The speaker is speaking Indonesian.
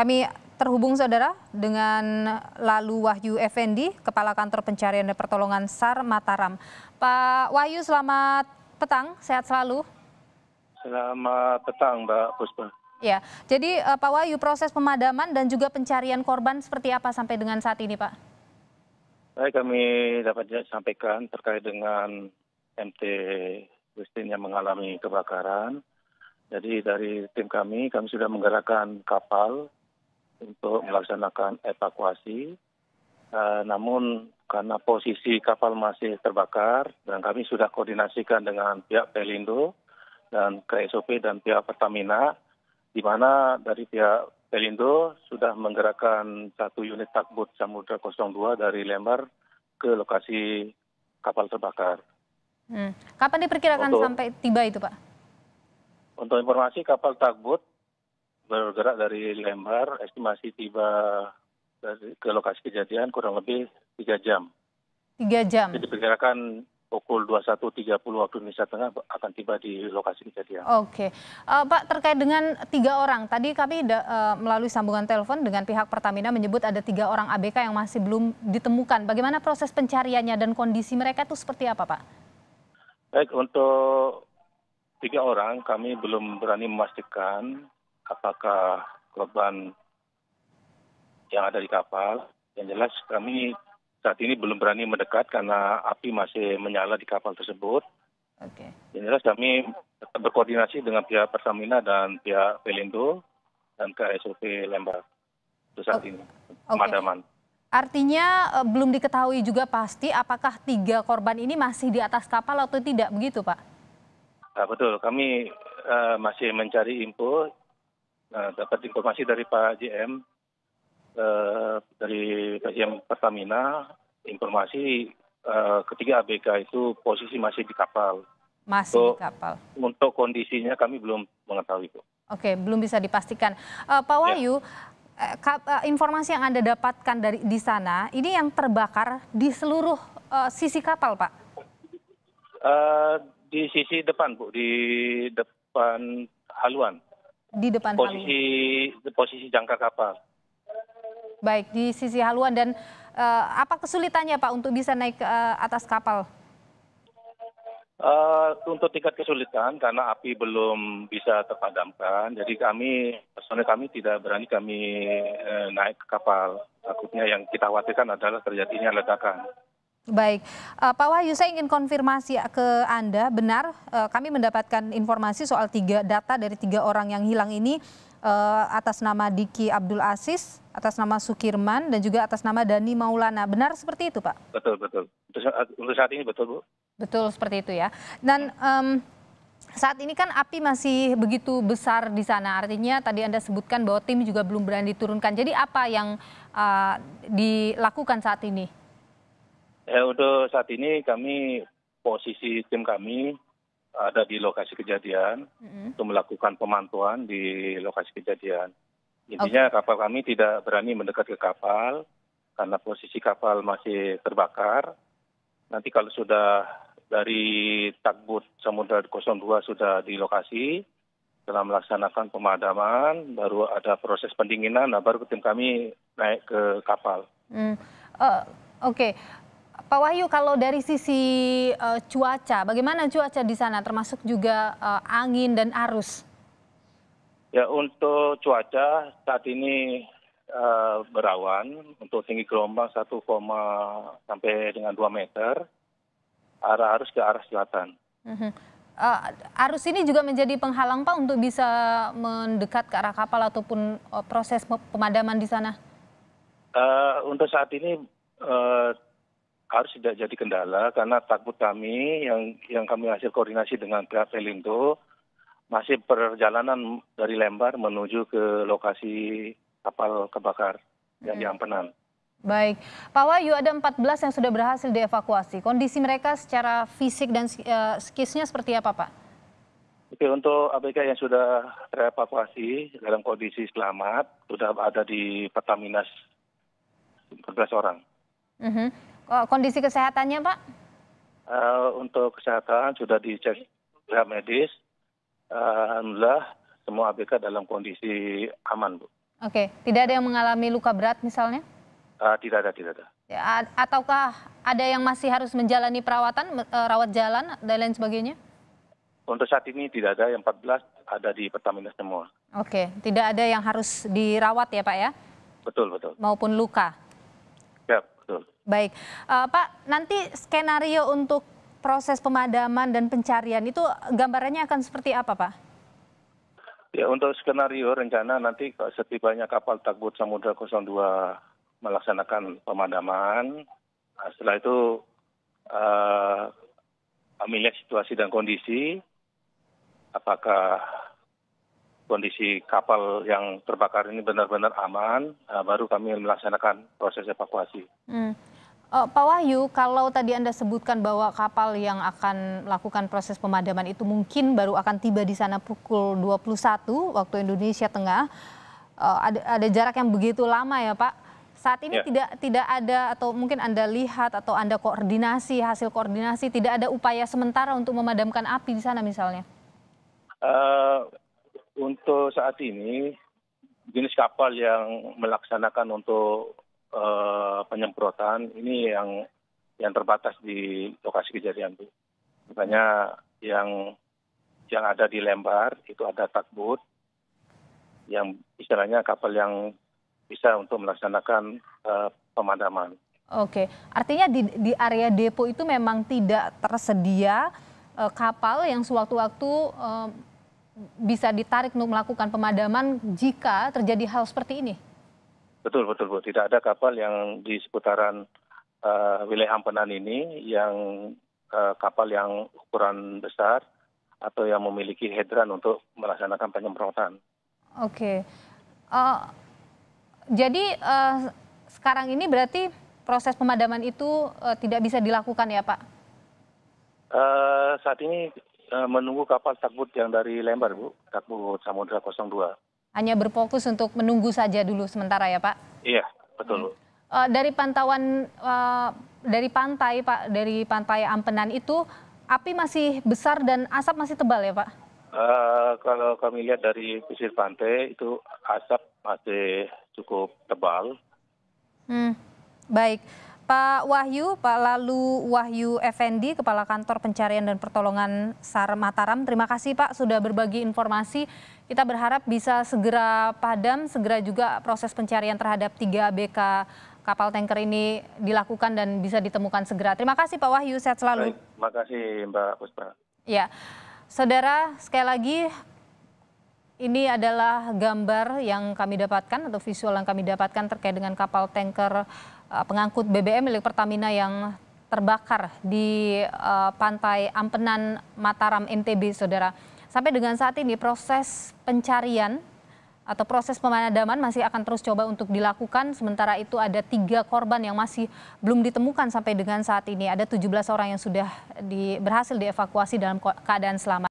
Kami terhubung saudara dengan Lalu Wahyu Effendi, Kepala Kantor Pencarian dan Pertolongan SAR Mataram. Pak Wahyu, selamat petang, sehat selalu. Selamat petang, Mbak Puspa. Ya, jadi Pak Wahyu, proses pemadaman dan juga pencarian korban seperti apa sampai dengan saat ini, Pak? Baik, kami dapat sampaikan terkait dengan MT Justin yang mengalami kebakaran. Jadi dari tim kami sudah menggerakkan kapal untuk melaksanakan evakuasi. Namun karena posisi kapal masih terbakar dan kami sudah koordinasikan dengan pihak Pelindo dan KSOP dan pihak Pertamina, di mana dari pihak Pelindo sudah menggerakkan satu unit takbut Samudra 02 dari Lembar ke lokasi kapal terbakar. Kapan diperkirakan sampai tiba itu, Pak? Untuk informasi, kapal takbut bergerak dari Lembar, estimasi tiba ke lokasi kejadian kurang lebih 3 jam. 3 jam? Jadi diperkirakan pukul 21.30 waktu Indonesia Tengah akan tiba di lokasi kejadian. Oke. Pak, terkait dengan 3 orang, tadi kami melalui sambungan telepon dengan pihak Pertamina menyebut ada 3 orang ABK yang masih belum ditemukan. Bagaimana proses pencariannya dan kondisi mereka itu seperti apa, Pak? Baik, untuk 3 orang kami belum berani memastikan apakah korban yang ada di kapal. Yang jelas kami saat ini belum berani mendekat karena api masih menyala di kapal tersebut. Oke. Yang jelas kami tetap berkoordinasi dengan pihak Pertamina dan pihak Pelindo dan KSOP Lembar untuk saat ini pemadaman. Artinya belum diketahui juga pasti apakah 3 korban ini masih di atas kapal atau tidak, begitu Pak? Betul, kami masih mencari info. Dapat informasi dari Pak JM, dari Pak JM Pertamina, informasi ketiga ABK itu posisi masih di kapal. Masih di kapal. Untuk kondisinya kami belum mengetahui, Bu. Oke, belum bisa dipastikan. Pak Wahyu, informasi yang Anda dapatkan di sana, ini yang terbakar di seluruh sisi kapal, Pak? Di sisi depan, Bu, di depan haluan. Di depan haluan. Posisi jangkar kapal. Baik, di sisi haluan. Dan apa kesulitannya, Pak, untuk bisa naik ke atas kapal? Untuk tingkat kesulitan karena api belum bisa terpadamkan, jadi personel kami tidak berani naik ke kapal. Takutnya yang kita khawatirkan adalah terjadinya ledakan. Baik, Pak Wahyu, saya ingin konfirmasi ke Anda, benar kami mendapatkan informasi soal data dari 3 orang yang hilang ini atas nama Diki Abdul Aziz, atas nama Sukirman, dan juga atas nama Dani Maulana. Benar seperti itu, Pak? Betul. Untuk saat ini betul, Bu. Betul, seperti itu ya. Dan saat ini kan api masih begitu besar di sana, artinya tadi Anda sebutkan bahwa tim juga belum berani diturunkan. Jadi apa yang dilakukan saat ini? Untuk saat ini posisi tim kami ada di lokasi kejadian untuk melakukan pemantauan di lokasi kejadian. Intinya kapal kami tidak berani mendekat ke kapal karena posisi kapal masih terbakar. Nanti kalau sudah dari takbut Samudra 02 sudah di lokasi, setelah melaksanakan pemadaman, baru ada proses pendinginan, baru tim kami naik ke kapal. Oke. Pak Wahyu, kalau dari sisi cuaca, bagaimana cuaca di sana, termasuk juga angin dan arus? Ya, untuk cuaca saat ini berawan, untuk tinggi gelombang 1, sampai dengan 2 meter, arus ke arah selatan. Arus ini juga menjadi penghalang, Pak, untuk bisa mendekat ke arah kapal ataupun proses pemadaman di sana? Untuk saat ini harus tidak jadi kendala karena takbut kami yang kami hasil koordinasi dengan pihak Pelindo masih perjalanan dari Lembar menuju ke lokasi kapal kebakar yang di Ampenan. Baik, Pak Wahyu, ada 14 yang sudah berhasil dievakuasi. Kondisi mereka secara fisik dan psikisnya seperti apa, Pak? Oke, untuk ABK yang sudah terevakuasi dalam kondisi selamat sudah ada di Pertamina 14 orang. Kondisi kesehatannya, Pak? Untuk kesehatan sudah dicek pihak medis. Alhamdulillah semua ABK dalam kondisi aman, Bu. Oke, tidak ada yang mengalami luka berat misalnya? Tidak ada, tidak ada. Ya, ataukah ada yang masih harus menjalani perawatan, rawat jalan dan lain sebagainya? Untuk saat ini tidak ada, yang 14 ada di Pertamina semua. Oke, tidak ada yang harus dirawat ya Pak ya? Betul, betul. Maupun luka? Ya, betul. Baik, Pak, nanti skenario untuk proses pemadaman dan pencarian itu gambarannya akan seperti apa Pak? Ya, untuk skenario rencana nanti setibanya kapal Tugboat Samudra 02 melaksanakan pemadaman. Nah, setelah itu kami lihat situasi dan kondisi, apakah kondisi kapal yang terbakar ini benar-benar aman, baru kami melaksanakan proses evakuasi. Pak Wahyu, kalau tadi Anda sebutkan bahwa kapal yang akan melakukan proses pemadaman itu mungkin baru akan tiba di sana pukul 21 waktu Indonesia Tengah, ada jarak yang begitu lama ya Pak. Saat ini tidak ada, atau mungkin Anda lihat atau Anda koordinasi, hasil koordinasi, tidak ada upaya sementara untuk memadamkan api di sana misalnya? Untuk saat ini, jenis kapal yang melaksanakan untuk penyemprotan ini yang terbatas di lokasi kejadian, Bu. Misalnya yang ada di Lembar itu ada Tugboat yang istilahnya kapal yang bisa untuk melaksanakan pemadaman. Oke, artinya di area depo itu memang tidak tersedia kapal yang sewaktu-waktu bisa ditarik untuk melakukan pemadaman jika terjadi hal seperti ini? Betul, betul, Bu. Tidak ada kapal yang di seputaran wilayah Ampenan ini yang kapal yang ukuran besar atau yang memiliki hidran untuk melaksanakan penyemprotan. Oke. Jadi sekarang ini berarti proses pemadaman itu tidak bisa dilakukan ya Pak? Saat ini menunggu kapal Tugboat yang dari Lembar, Bu. Tugboat Samudra 02. Hanya berfokus untuk menunggu saja dulu sementara ya Pak? Iya, betul, Bu. Dari pantauan dari pantai Pak, dari pantai Ampenan itu api masih besar dan asap masih tebal ya Pak? Kalau kami lihat dari pesisir pantai itu asap masih cukup tebal. Baik, Pak Wahyu, Pak Lalu Wahyu Effendi, Kepala Kantor Pencarian dan Pertolongan SAR Mataram. Terima kasih Pak sudah berbagi informasi. Kita berharap bisa segera padam, segera juga proses pencarian terhadap 3 ABK kapal tanker ini dilakukan dan bisa ditemukan segera. Terima kasih Pak Wahyu, sehat selalu. Baik, terima kasih Mbak Puspa. Ya, saudara, sekali lagi ini adalah gambar yang kami dapatkan atau visual yang kami dapatkan terkait dengan kapal tanker pengangkut BBM milik Pertamina yang terbakar di pantai Ampenan, Mataram, NTB, saudara. Sampai dengan saat ini proses pencarian atau proses pemadaman masih akan terus coba untuk dilakukan. Sementara itu ada 3 korban yang masih belum ditemukan sampai dengan saat ini. Ada 17 orang yang sudah berhasil dievakuasi dalam keadaan selamat.